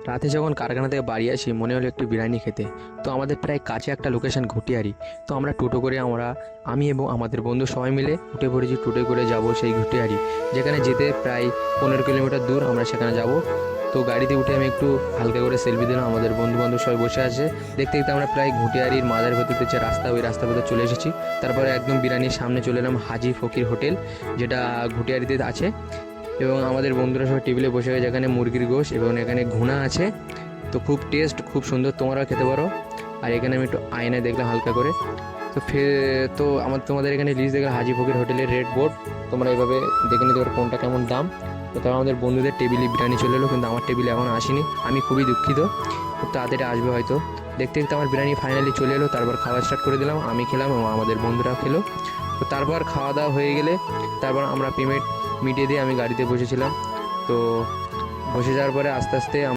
রাতে যখন কারখানা থেকে বাড়ি আসি মনে হলো একটু বিরিয়ানি খেতে। তো আমাদের প্রায় কাছে একটা লোকেশন ঘুটিয়ারি। তো আমরা টোটো করে আমি এবং আমাদের বন্ধু সবাই মিলে উঠে পড়েছি, টোটোয় করে যাব সেই ঘুটিয়ারি, যেখানে যেতে প্রায় 15 কিলোমিটার দূর আমরা সেখানে যাব। তো গাড়িতে উঠে আমি একটু হালকা করে সেলফি দিলাম, আমাদের বন্ধু বান্ধব সবাই বসে আছে। দেখতে দেখতে আমরা প্রায় ঘুটিয়ারির মাজার ভেতর যে রাস্তা, ওই রাস্তার ভেতর চলে এসেছি। তারপরে একদম বিরিয়ানির সামনে চলে এলাম, হাজি ফকির হোটেল, যেটা ঘুটিয়ারিতে আছে। এবং আমাদের বন্ধুরা সবাই টেবিলে বসে গেছে, এখানে মুরগির গোশ এবং এখানে ঘুনা আছে। তো খুব টেস্ট, খুব সুন্দর, তোমরাও খেতে পারো। আর এখানে আমি একটু আয়নায় দেখলাম হালকা করে। তো তোমাদের এখানে লিস্ট দেখলাম হাজি ফকির হোটেলের রেড বোর্ড, তোমরা এভাবে দেখে নিতে পারো কোনটা কেমন দাম। তো তারপর আমাদের বন্ধুদের টেবিলে বিরিয়ানি চলে এলো, কিন্তু আমার টেবিলে এখন আসেনি, আমি খুবই দুঃখিত। খুব তাড়াতাড়ি আসবে হয়তো। দেখতে দেখতে আমার বিরিয়ানি ফাইনালি চলে এলো, তারপর খাওয়া স্টার্ট করে দিলাম, আমি খেলাম এবং আমাদের বন্ধুরা খেলো। তো তারপর খাওয়া দাওয়া হয়ে গেলে তারপর আমরা পেমেন্ট মিটিয়ে দিয়ে আমি গাড়িতে বসেছিলাম। তো বসে যাওয়ার পরে আস্তে আস্তে